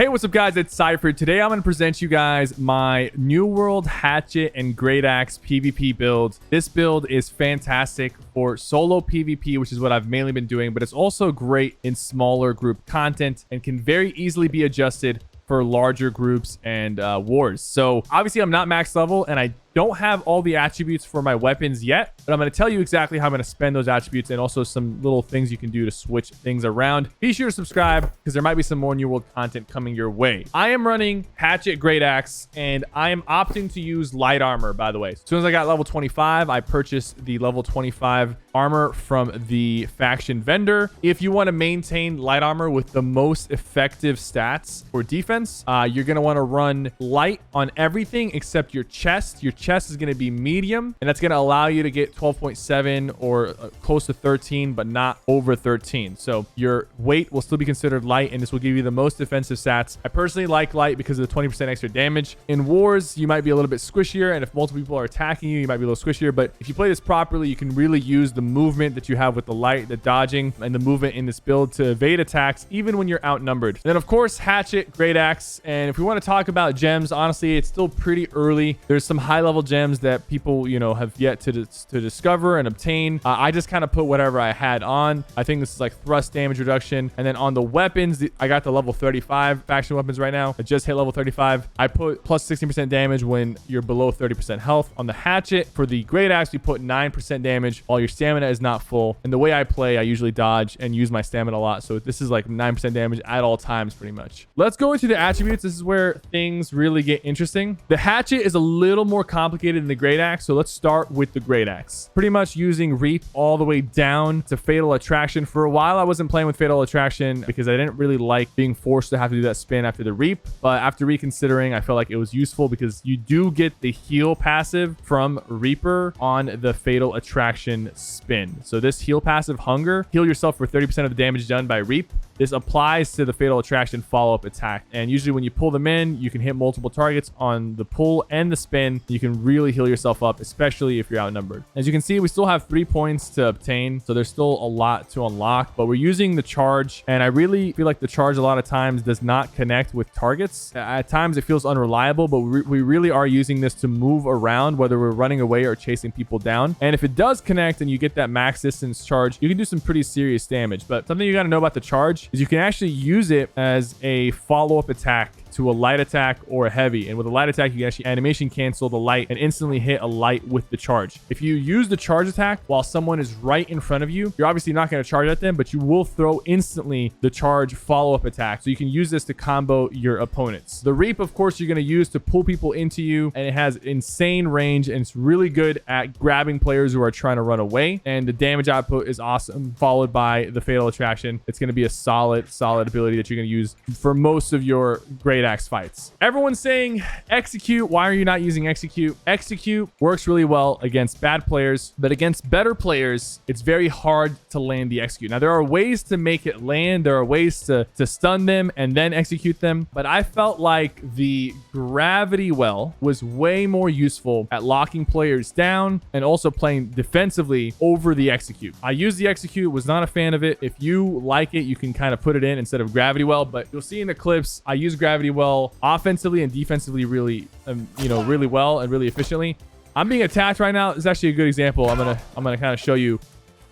Hey, what's up guys, it's Cypher. Today I'm going to present you guys my New World Hatchet and Great Axe PvP build. This build is fantastic for solo PvP, which is what I've mainly been doing, but it's also great in smaller group content and can very easily be adjusted for larger groups and wars. So obviously I'm not max level and I don't have all the attributes for my weapons yet, but I'm going to tell you exactly how I'm going to spend those attributes and also some little things you can do to switch things around. Be sure to subscribe because there might be some more New World content coming your way. I am running Hatchet Great Axe and I am opting to use light armor, by the way. As soon as I got level 25, I purchased the level 25 armor from the faction vendor. If you want to maintain light armor with the most effective stats for defense, you're going to want to run light on everything except your chest. Your chest is going to be medium, and that's going to allow you to get 12.7 or close to 13, but not over 13. So your weight will still be considered light, and this will give you the most defensive stats. I personally like light because of the 20% extra damage. In wars, you might be a little bit squishier, and if multiple people are attacking you, you might be a little squishier, but if you play this properly, you can really use the movement that you have with the light, the dodging, and the movement in this build to evade attacks, even when you're outnumbered. And then, of course, Hatchet, Great Axe, and if we want to talk about gems, honestly, it's still pretty early. There's some high-level gems that people, have yet to discover and obtain. I just kind of put whatever I had on. I think this is like thrust damage reduction. And then on the weapons, I got the level 35 faction weapons right now. I just hit level 35. I put plus 16% damage when you're below 30% health. On the Hatchet, for the Great Axe, we put 9% damage while your stamina is not full. And the way I play, I usually dodge and use my stamina a lot. So this is like 9% damage at all times, pretty much. Let's go into the attributes. This is where things really get interesting. The Hatchet is a little more complicated than the Great Axe, so let's start with the Great Axe. Pretty much using Reap all the way down to Fatal Attraction. For a while, I wasn't playing with Fatal Attraction because I didn't really like being forced to have to do that spin after the Reap, but after reconsidering, I felt like it was useful because you do get the heal passive from Reaper on the Fatal Attraction spin. So this heal passive, Hunger, heal yourself for 30% of the damage done by Reap. This applies to the Fatal Attraction follow-up attack. And usually when you pull them in, you can hit multiple targets on the pull and the spin. You can really heal yourself up, especially if you're outnumbered. As you can see, we still have 3 points to obtain. So there's still a lot to unlock, but we're using the charge. And I really feel like the charge a lot of times does not connect with targets. At times it feels unreliable, but we really are using this to move around, whether we're running away or chasing people down. And if it does connect and you get that max distance charge, you can do some pretty serious damage. But something you got to know about the charge is you can actually use it as a follow-up attack to a light attack or a heavy. And with a light attack, you can actually animation cancel the light and instantly hit a light with the charge. If you use the charge attack while someone is right in front of you, you're obviously not going to charge at them, but you will throw instantly the charge follow-up attack. So you can use this to combo your opponents. The Reap, of course, you're going to use to pull people into you, and it has insane range, and it's really good at grabbing players who are trying to run away. And the damage output is awesome, followed by the Fatal Attraction. It's going to be a solid ability that you're going to use for most of your Great Axe fights. Everyone's saying execute. Why are you not using execute? Execute works really well against bad players, but against better players, it's very hard to land the execute. Now, there are ways to make it land. There are ways to stun them and then execute them, but I felt like the gravity well was way more useful at locking players down and also playing defensively over the execute. I used the execute, was not a fan of it. If you like it, you can kind of put it in instead of gravity well, but you'll see in the clips, I use gravity well offensively and defensively really really well and really efficiently. I'm being attacked right now. It's actually a good example. I'm gonna kind of show you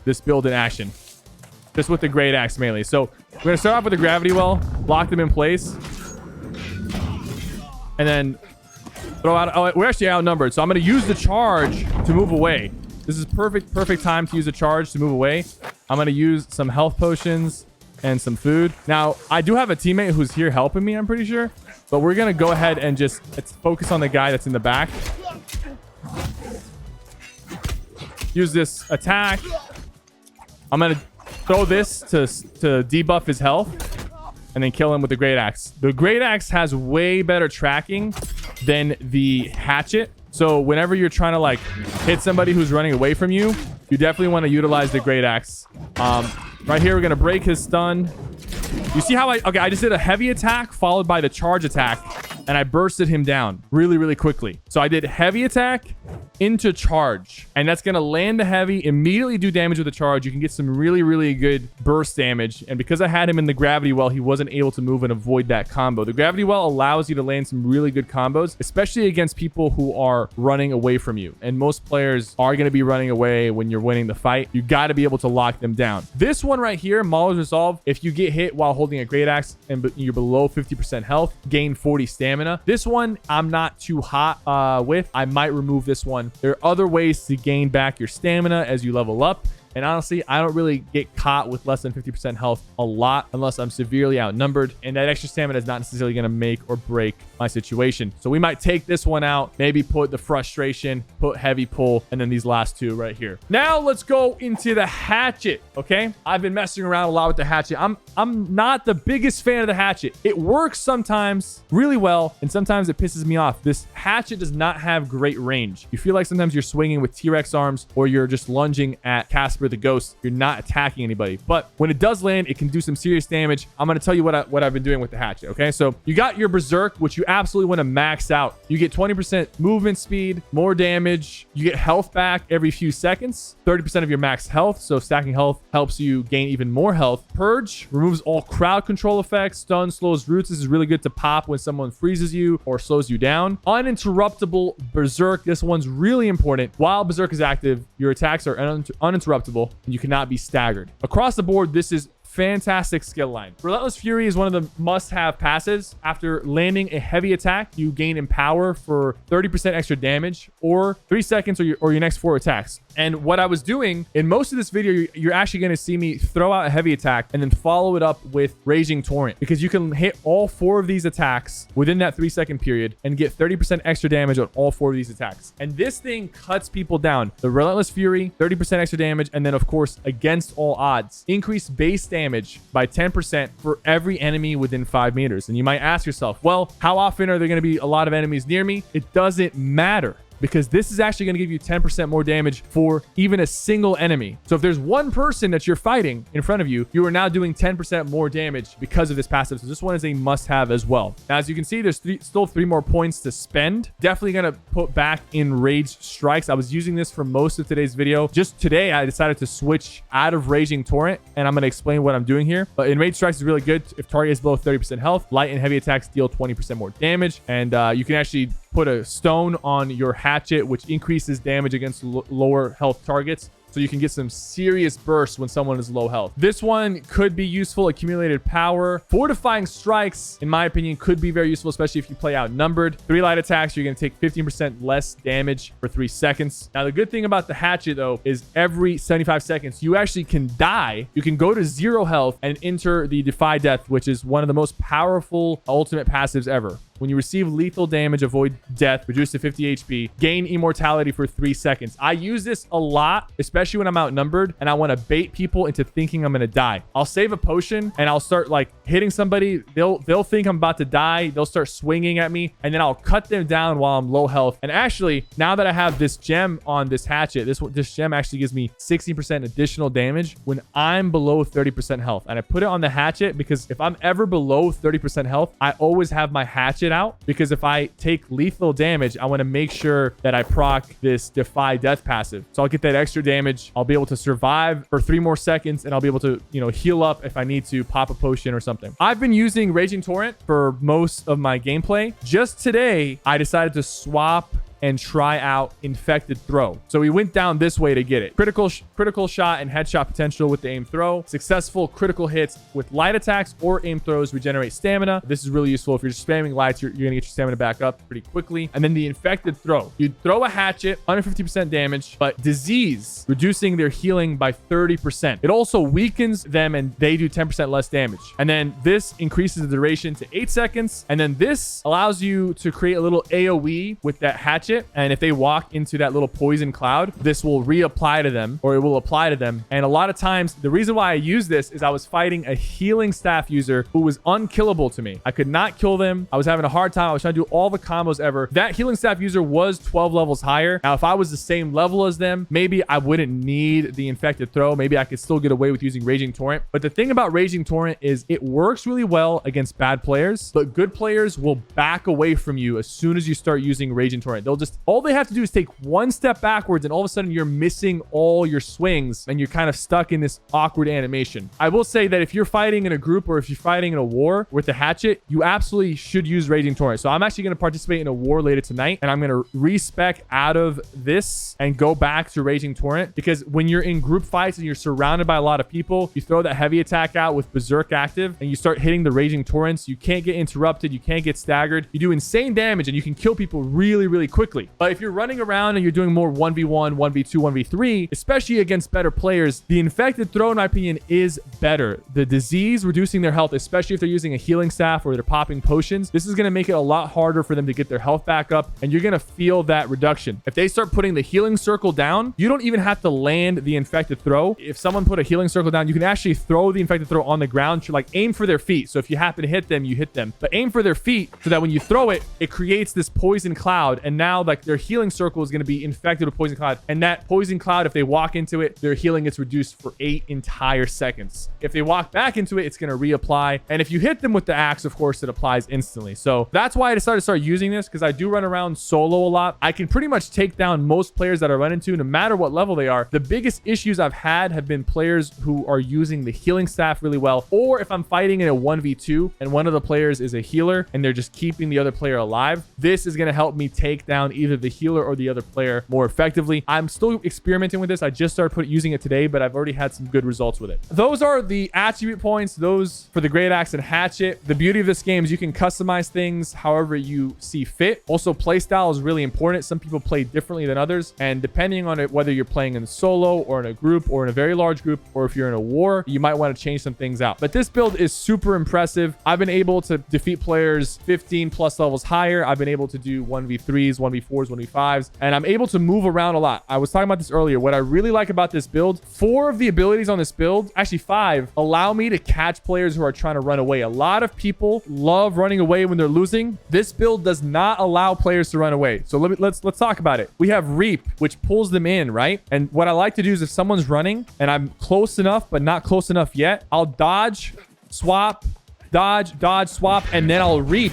this build in action, just with the Great Axe mainly. So we're gonna start off with the gravity well, lock them in place, and then throw out. Oh, we're actually outnumbered, so I'm gonna use the charge to move away. This is perfect time to use a charge to move away. I'm gonna use some health potions and some food. Now, I do have a teammate who's here helping me, I'm pretty sure. But we're going to go ahead and just focus on the guy that's in the back. Use this attack. I'm going to throw this to debuff his health and then kill him with the Great Axe. The Great Axe has way better tracking than the Hatchet. So whenever you're trying to like hit somebody who's running away from you, you definitely want to utilize the Great Axe. Right here, we're going to break his stun. You see how I just did a heavy attack followed by the charge attack, and I bursted him down really quickly. So I did heavy attack, into charge, and that's going to land the heavy, immediately do damage with the charge. You can get some really, really good burst damage. And because I had him in the gravity well, he wasn't able to move and avoid that combo. The gravity well allows you to land some really good combos, especially against people who are running away from you. And most players are going to be running away when you're winning the fight. You got to be able to lock them down. This one right here, Mauler's Resolve, if you get hit while holding a great axe and you're below 50% health, gain 40 stamina. This one I'm not too hot with. I might remove this one. There are other ways to gain back your stamina as you level up. And honestly, I don't really get caught with less than 50% health a lot unless I'm severely outnumbered. And that extra stamina is not necessarily going to make or break my situation. So we might take this one out, maybe put the frustration, put heavy pull, and then these last two right here. Now let's go into the hatchet. Okay, I've been messing around a lot with the hatchet. I'm not the biggest fan of the hatchet. It works sometimes really well, and sometimes it pisses me off. This hatchet does not have great range. You feel like sometimes you're swinging with T-Rex arms, or you're just lunging at Casper the Ghost. You're not attacking anybody. But when it does land, it can do some serious damage. I'm going to tell you what I've been doing with the hatchet. Okay, so you got your Berserk, which you absolutely want to max out. You get 20% movement speed, more damage. You get health back every few seconds, 30% of your max health. So stacking health helps you gain even more health. Purge removes all crowd control effects. Stun slows roots. This is really good to pop when someone freezes you or slows you down. Uninterruptible Berserk. This one's really important. While Berserk is active, your attacks are uninterruptible and you cannot be staggered. Across the board, this is fantastic skill line. Relentless Fury is one of the must-have passives. After landing a heavy attack, you gain Empower for 30% extra damage or 3 seconds or your next 4 attacks. And what I was doing in most of this video, you're actually going to see me throw out a heavy attack and then follow it up with Raging Torrent, because you can hit all 4 of these attacks within that 3-second period and get 30% extra damage on all 4 of these attacks. And this thing cuts people down. The Relentless Fury, 30% extra damage, and then of course, against all odds, increase base damage by 10% for every enemy within 5 meters. And you might ask yourself, well, how often are there going to be a lot of enemies near me? It doesn't matter, because this is actually going to give you 10% more damage for even a single enemy. So if there's one person that you're fighting in front of you, you are now doing 10% more damage because of this passive. So this one is a must-have as well. Now, as you can see, there's still 3 more points to spend. Definitely going to put back Enraged Strikes. I was using this for most of today's video. Just today, I decided to switch out of Raging Torrent, and I'm going to explain what I'm doing here. But Enraged Strikes is really good if target is below 30% health. Light and heavy attacks deal 20% more damage, and you can actually put a stone on your hatchet, which increases damage against lower health targets. So you can get some serious bursts when someone is low health. This one could be useful. Accumulated Power. Fortifying Strikes, in my opinion, could be very useful, especially if you play outnumbered. 3 light attacks, you're going to take 15% less damage for 3 seconds. Now, the good thing about the hatchet, though, is every 75 seconds, you actually can die. You can go to 0 health and enter the Defy Death, which is one of the most powerful ultimate passives ever. When you receive lethal damage, avoid death, reduce to 50 HP, gain immortality for 3 seconds. I use this a lot, especially when I'm outnumbered and I want to bait people into thinking I'm going to die. I'll save a potion and I'll start like hitting somebody. They'll think I'm about to die. They'll start swinging at me, and then I'll cut them down while I'm low health. And actually, now that I have this gem on this hatchet, this gem actually gives me 60% additional damage when I'm below 30% health. And I put it on the hatchet because if I'm ever below 30% health, I always have my hatchet out, because if I take lethal damage, I want to make sure that I proc this Defy Death passive. So I'll get that extra damage. I'll be able to survive for 3 more seconds, and I'll be able to, heal up if I need to pop a potion or something. I've been using Raging Torrent for most of my gameplay. Just today, I decided to swap and try out Infected Throw. So we went down this way to get it. Critical shot and headshot potential with the aim throw. Successful critical hits with light attacks or aim throws regenerate stamina. This is really useful. If you're just spamming lights, you're gonna get your stamina back up pretty quickly. And then the Infected Throw. You throw a hatchet, 150% damage, but disease, reducing their healing by 30%. It also weakens them and they do 10% less damage. And then this increases the duration to 8 seconds. And then this allows you to create a little AoE with that hatchet. And if they walk into that little poison cloud, this will reapply to them, or it will apply to them. And a lot of times, the reason why I use this is I was fighting a healing staff user who was unkillable to me. I could not kill them. I was having a hard time. I was trying to do all the combos ever. That healing staff user was 12 levels higher. Now, if I was the same level as them, maybe I wouldn't need the Infected Throw. Maybe I could still get away with using Raging Torrent. But the thing about Raging Torrent is it works really well against bad players, but good players will back away from you as soon as you start using Raging Torrent. They'll just, all they have to do is take one step backwards and all of a sudden you're missing all your swings and you're kind of stuck in this awkward animation. I will say that if you're fighting in a group or if you're fighting in a war with the Hatchet, you absolutely should use Raging Torrent. So I'm actually going to participate in a war later tonight, and I'm going to respec out of this and go back to Raging Torrent, because when you're in group fights and you're surrounded by a lot of people, you throw that heavy attack out with Berserk active and you start hitting the Raging Torrents. You can't get interrupted. You can't get staggered. You do insane damage and you can kill people really, really quickly. But if you're running around and you're doing more 1v1, 1v2, 1v3, especially against better players, the infected throw, in my opinion, is better. The disease reducing their health, especially if they're using a healing staff or they're popping potions, this is going to make it a lot harder for them to get their health back up, and you're going to feel that reduction. If they start putting the healing circle down, you don't even have to land the infected throw. If someone put a healing circle down, you can actually throw the infected throw on the ground, like aim for their feet. So if you happen to hit them, you hit them, but aim for their feet so that when you throw it, it creates this poison cloud, and now like their healing circle is going to be infected with poison cloud, and that poison cloud, if they walk into it, their healing gets reduced for 8 entire seconds. If they walk back into it, it's going to reapply, and if you hit them with the axe, of course, it applies instantly. So that's why I decided to start using this, because I do run around solo a lot. I can pretty much take down most players that I run into, no matter what level they are. The biggest issues I've had have been players who are using the healing staff really well, or if I'm fighting in a 1v2 and one of the players is a healer and they're just keeping the other player alive. This is going to help me take down either the healer or the other player more effectively. I'm still experimenting with this. I just started using it today, but I've already had some good results with it. Those are the attribute points, those for the Great Axe and Hatchet. The beauty of this game is you can customize things however you see fit. Also, playstyle is really important. Some people play differently than others, and depending on it, whether you're playing in solo or in a group or in a very large group, or if you're in a war, you might want to change some things out. But this build is super impressive. I've been able to defeat players 15 plus levels higher. I've been able to do 1v3s, 1v4s, 1v5s, and I'm able to move around a lot. I was talking about this earlier. What I really like about this build, 4 of the abilities on this build, actually 5, allow me to catch players who are trying to run away. A lot of people love running away when they're losing. This build does not allow players to run away. So let's talk about it. We have Reap, which pulls them in, right? And what I like to do is if someone's running and I'm close enough but not close enough yet, I'll dodge, swap, dodge, swap, and then I'll Reap,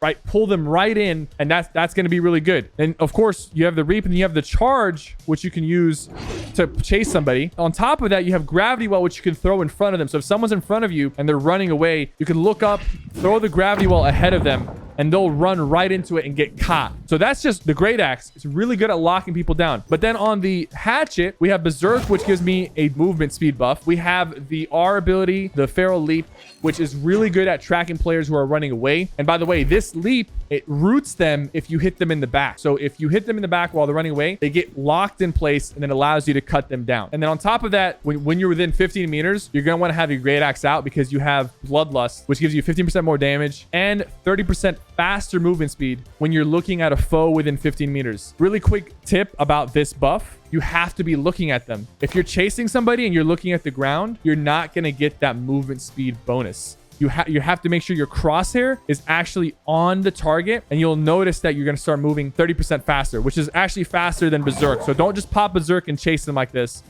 right? Pull them right in, and that's going to be really good. And of course, you have the Reap and you have the Charge, which you can use to chase somebody. On top of that, you have Gravity Well, which you can throw in front of them. So if someone's in front of you and they're running away, you can look up, throw the Gravity Well ahead of them, and they'll run right into it and get caught. So that's just the Great Axe. It's really good at locking people down. But then on the Hatchet, we have Berserk, which gives me a movement speed buff. We have the R ability, the Feral Leap, which is really good at tracking players who are running away. And by the way, this leap, it roots them if you hit them in the back. So if you hit them in the back while they're running away, they get locked in place, and then allows you to cut them down. And then on top of that, when you're within 15 meters, you're going to want to have your Great Axe out, because you have Bloodlust, which gives you 15% more damage and 30% faster movement speed when you're looking at a foe within 15 meters. Really quick tip about this buff: you have to be looking at them. If you're chasing somebody and you're looking at the ground, you're not going to get that movement speed bonus. You have to make sure your crosshair is actually on the target, and you'll notice that you're going to start moving 30% faster, which is actually faster than Berserk. So don't just pop Berserk and chase them like this.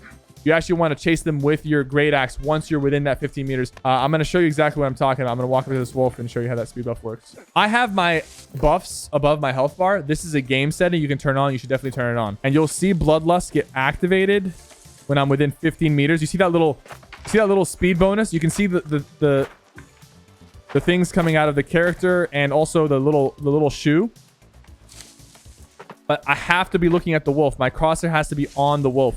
You actually want to chase them with your Great Axe once you're within that 15 meters. I'm going to show you exactly what I'm talking about. I'm going to walk up to this wolf and show you how that speed buff works. I have my buffs above my health bar. This is a game setting you can turn on. You should definitely turn it on. And you'll see Bloodlust get activated when I'm within 15 meters. You see that little speed bonus? You can see the things coming out of the character, and also the little shoe. But I have to be looking at the wolf. My crosshair has to be on the wolf.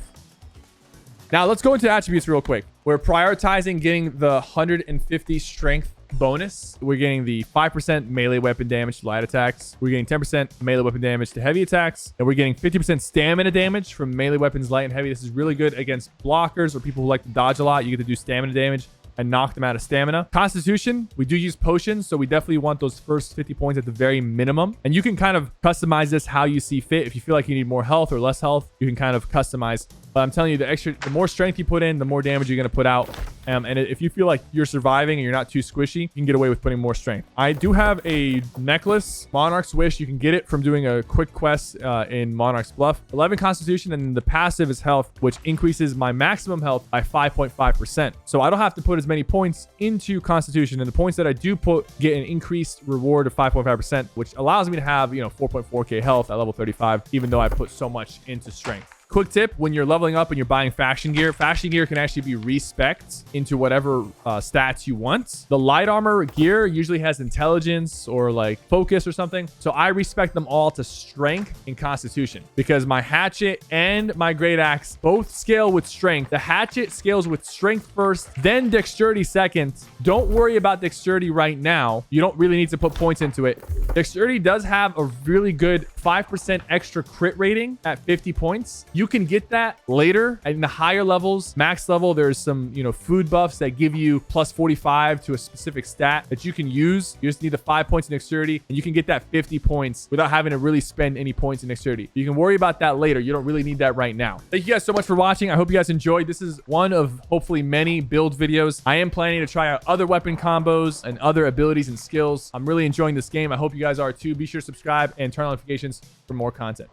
Now let's go into attributes real quick. We're prioritizing getting the 150 strength bonus. We're getting the 5% melee weapon damage to light attacks. We're getting 10% melee weapon damage to heavy attacks. And we're getting 50% stamina damage from melee weapons, light and heavy. This is really good against blockers or people who like to dodge a lot. You get to do stamina damage and knock them out of stamina. Constitution, we do use potions, so we definitely want those first 50 points at the very minimum. And you can kind of customize this how you see fit. If you feel like you need more health or less health, you can kind of customize But I'm telling you, the more strength you put in, the more damage you're going to put out. And if you feel like you're surviving and you're not too squishy, you can get away with putting more strength. I do have a necklace, Monarch's Wish. You can get it from doing a quick quest in Monarch's Bluff. 11 Constitution, and the passive is health, which increases my maximum health by 5.5%. So I don't have to put as many points into Constitution, and the points that I do put get an increased reward of 5.5%, which allows me to have, 4.4k health at level 35, even though I put so much into strength. Quick tip, when you're leveling up and you're buying faction gear can actually be respec'd into whatever stats you want. The light armor gear usually has intelligence or like focus or something. So I respect them all to strength and constitution, because my hatchet and my great axe both scale with strength. The hatchet scales with strength first, then dexterity second. Don't worry about dexterity right now. You don't really need to put points into it. Dexterity does have a really good 5% extra crit rating at 50 points. You can get that later in the higher levels. Max level, there's some, food buffs that give you plus 45 to a specific stat that you can use. You just need the 5 points in dexterity, and you can get that 50 points without having to really spend any points in dexterity. You can worry about that later. You don't really need that right now. Thank you guys so much for watching. I hope you guys enjoyed. This is one of hopefully many build videos. I am planning to try out other weapon combos and other abilities and skills. I'm really enjoying this game. I hope you guys are too. Be sure to subscribe and turn on notifications for more content.